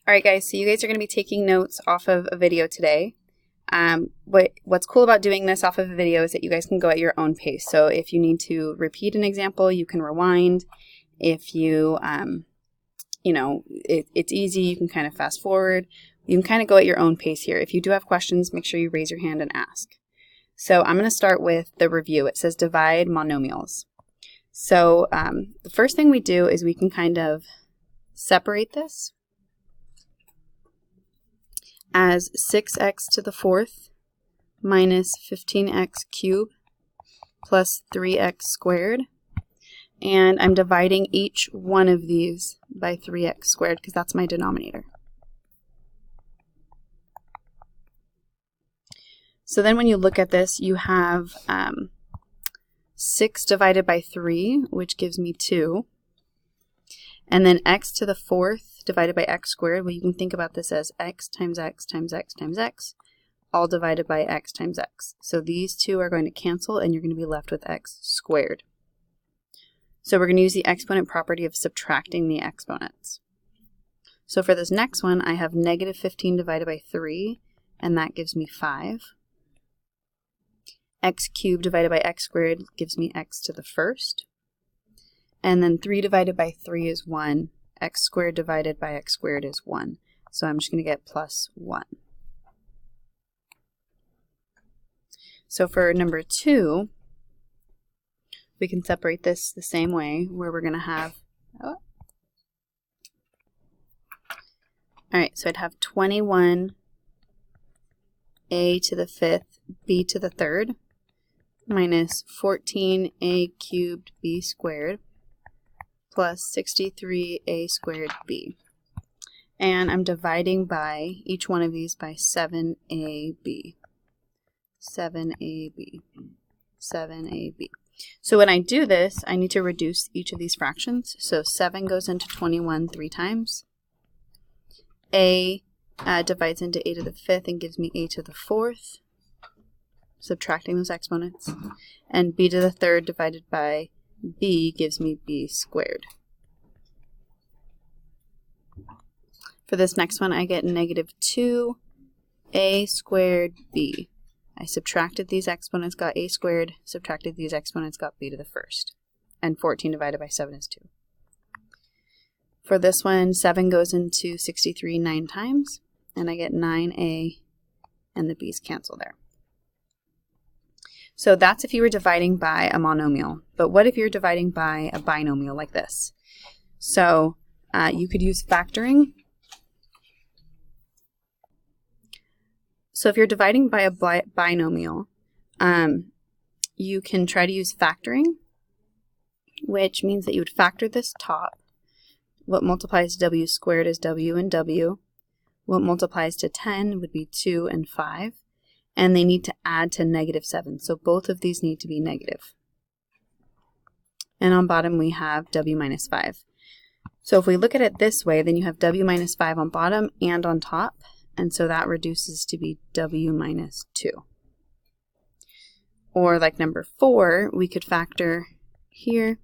All right, guys, so you guys are going to be taking notes off of a video today. What's cool about doing this off of a video is that you guys can go at your own pace. So if you need to repeat an example, you can rewind. If you, it's easy, you can kind of fast forward. You can kind of go at your own pace here. If you do have questions, make sure you raise your hand and ask. So I'm going to start with the review. It says divide monomials. So the first thing we do is we can kind of separate this as 6x to the fourth minus 15x cubed plus 3x squared. And I'm dividing each one of these by 3x squared because that's my denominator. So then when you look at this, you have 6 divided by 3, which gives me 2. And then x to the fourth divided by x squared, well, you can think about this as x times x times x times x, all divided by x times x. So these two are going to cancel, and you're going to be left with x squared. So we're going to use the exponent property of subtracting the exponents. So for this next one, I have negative 15 divided by 3, and that gives me 5. X cubed divided by x squared gives me x to the first. And then 3 divided by 3 is 1. X squared divided by x squared is 1. So I'm just going to get plus 1. So for number 2, we can separate this the same way, where we're going to have, alright, so I'd have 21 a to the fifth b to the third minus 14a cubed b squared plus 63a squared b. And I'm dividing by each one of these by 7ab. 7ab. 7ab. So when I do this, I need to reduce each of these fractions. So 7 goes into 21 3 times. A divides into a to the fifth and gives me a to the fourth, subtracting those exponents. And b to the third divided by b gives me b squared. For this next one, I get negative 2a squared b. I subtracted these exponents, got a squared, subtracted these exponents, got b to the first. And 14 divided by 7 is 2. For this one, 7 goes into 63 9 times, and I get 9a, and the b's cancel there. So that's if you were dividing by a monomial. But what if you're dividing by a binomial like this? So you could use factoring. So if you're dividing by a binomial, you can try to use factoring, which means that you would factor this top. What multiplies to w squared is w and w. What multiplies to 10 would be 2 and 5. And they need to add to negative 7. So both of these need to be negative. And on bottom we have w minus 5. So if we look at it this way, then you have w minus 5 on bottom and on top. And so that reduces to be w minus 2. Or like number 4, we could factor here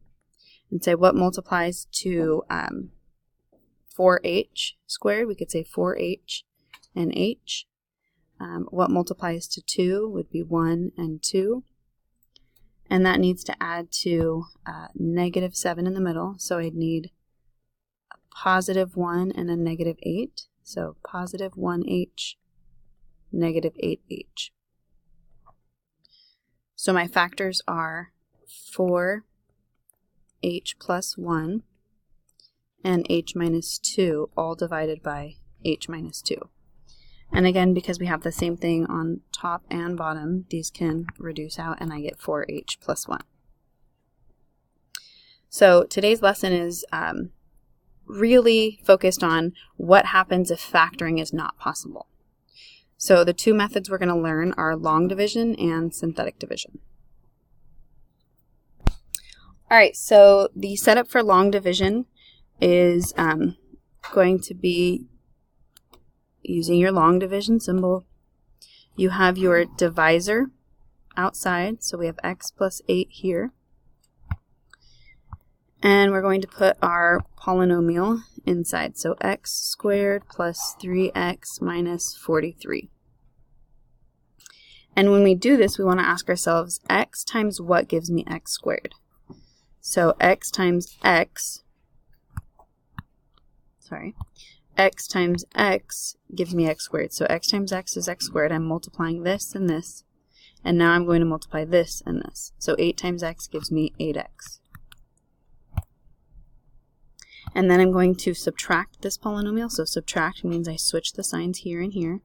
and say what multiplies to 4h squared. We could say 4h and h. What multiplies to 2 would be 1 and 2. And that needs to add to negative 7 in the middle. So I'd need a positive 1 and a negative 8. So positive 1h, negative 8h. So my factors are 4h plus 1 and h minus 2, all divided by h minus 2. And again, because we have the same thing on top and bottom, these can reduce out, and I get 4h plus 1. So today's lesson is really focused on what happens if factoring is not possible. So the two methods we're going to learn are long division and synthetic division. All right, so the setup for long division is going to be using your long division symbol. You have your divisor outside, so we have x plus 8 here. And we're going to put our polynomial inside. So x squared plus 3x minus 43. And when we do this, we want to ask ourselves, x times what gives me x squared? So x times x times x gives me x squared. So x times x is x squared. I'm multiplying this and this. And now I'm going to multiply this and this. So 8 times x gives me 8x. And then I'm going to subtract this polynomial. So subtract means I switch the signs here and here.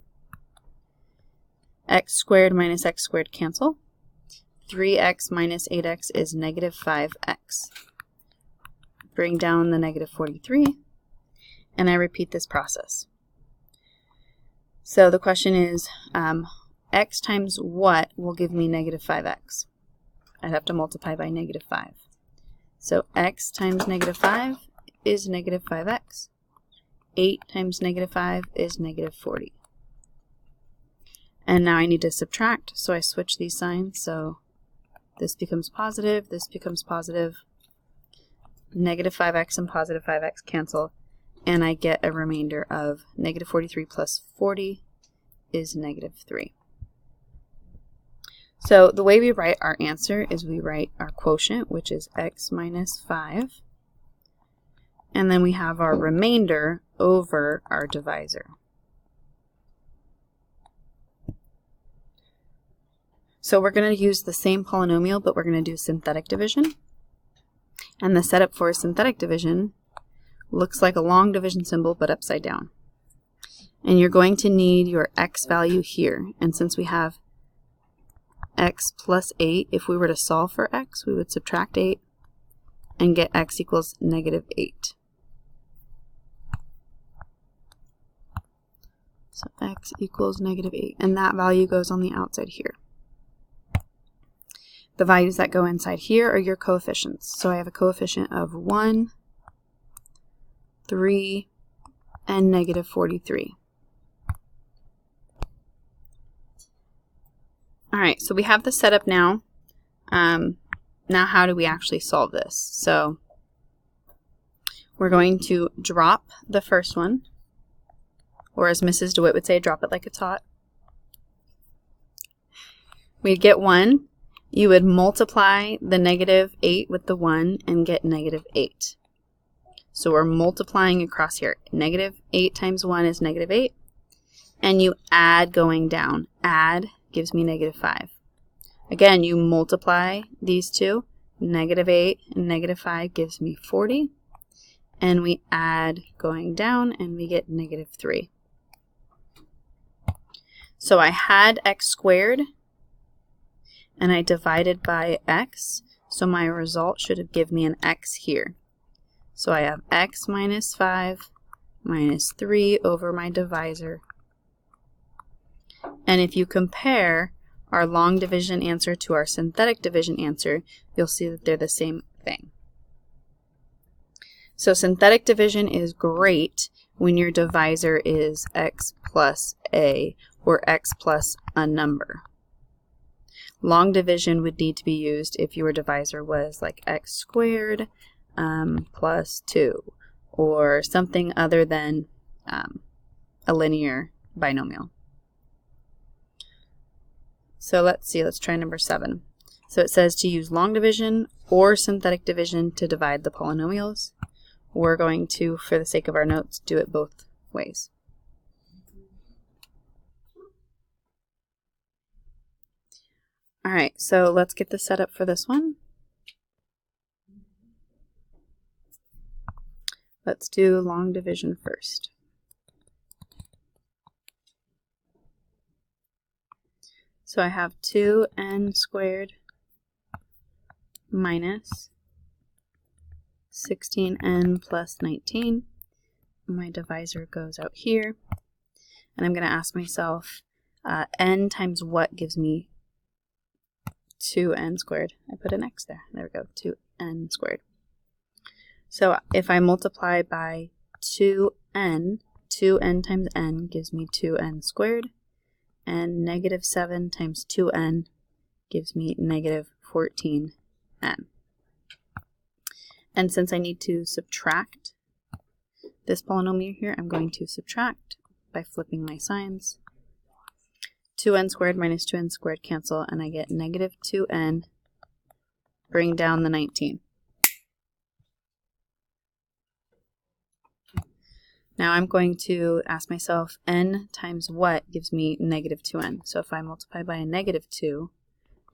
X squared minus x squared cancel. 3x minus 8x is negative 5x. Bring down the negative 43. And I repeat this process. So the question is, x times what will give me negative 5x? I'd have to multiply by negative 5. So x times negative 5 is negative 5x. 8 times negative 5 is negative 40. And now I need to subtract, so I switch these signs. So this becomes positive, this becomes positive. Negative 5x and positive 5x cancel. And I get a remainder of negative 43 plus 40 is negative 3. So the way we write our answer is we write our quotient, which is x minus 5. And then we have our remainder over our divisor. So we're going to use the same polynomial, but we're going to do synthetic division. And the setup for synthetic division looks like a long division symbol, but upside down. And you're going to need your x value here. And since we have x plus 8, if we were to solve for x, we would subtract 8 and get x equals negative 8. So x equals negative 8. And that value goes on the outside here. The values that go inside here are your coefficients. So I have a coefficient of 1, 3, and negative 43. All right, so we have the setup now. Now how do we actually solve this? So we're going to drop the first one, or as Mrs. DeWitt would say, drop it like it's hot. We'd get 1. You would multiply the negative 8 with the 1 and get negative 8. So we're multiplying across here. Negative 8 times 1 is negative 8. And you add going down. Add gives me negative 5. Again, you multiply these two. Negative 8 and negative 5 gives me 40. And we add going down and we get negative 3. So I had x squared and I divided by x. So my result should have given me an x here. So I have x minus 5 minus 3 over my divisor. And if you compare our long division answer to our synthetic division answer, you'll see that they're the same thing. So synthetic division is great when your divisor is x plus a or x plus a number. Long division would need to be used if your divisor was like x squared plus 2 or something other than a linear binomial. So let's see, let's try number 7. So it says to use long division or synthetic division to divide the polynomials. We're going to, for the sake of our notes, do it both ways. All right, so let's get the setup for this one. Let's do long division first. So I have 2n squared minus 16n plus 19. My divisor goes out here. And I'm going to ask myself, n times what gives me 2n squared? I put an x there. There we go, 2n squared. So if I multiply by 2n, 2n times n gives me 2n squared. And negative 7 times 2n gives me negative 14n. And since I need to subtract This polynomial here, I'm going to subtract by flipping my signs. 2n squared minus 2n squared cancel, and I get negative 2n, bring down the 19. Now I'm going to ask myself, n times what gives me negative 2n? So if I multiply by a negative 2,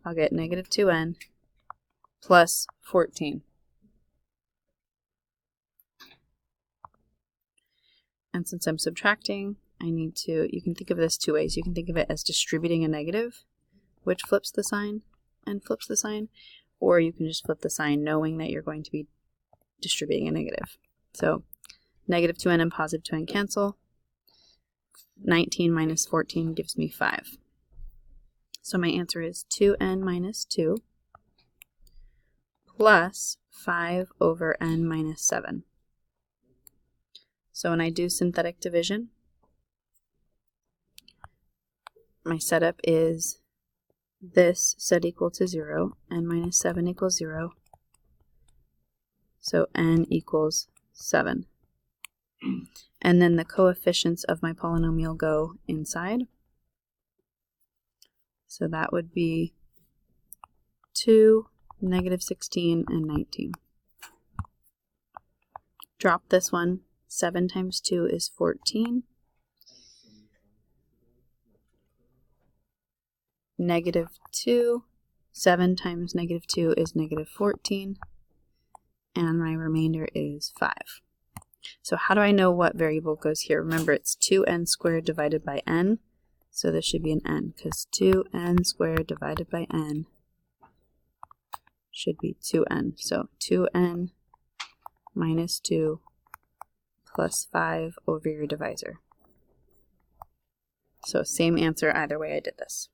I'll get negative 2n plus 14. And since I'm subtracting, I need to, you can think of this two ways. You can think of it as distributing a negative, which flips the sign and flips the sign, or you can just flip the sign knowing that you're going to be distributing a negative. So negative 2n and positive 2n cancel. 19 minus 14 gives me 5. So my answer is 2n minus 2 plus 5 over n minus 7. So when I do synthetic division, my setup is this set equal to 0, n minus 7 equals 0, so n equals 7. And then the coefficients of my polynomial go inside. So that would be 2, negative 16, and 19. Drop this one. 7 times 2 is 14. Negative 2. 7 times negative 2 is negative 14. And my remainder is 5. So how do I know what variable goes here? Remember, it's 2n squared divided by n. So this should be an n, because 2n squared divided by n should be 2n. So 2n minus 2 plus 5 over your divisor. So same answer either way I did this.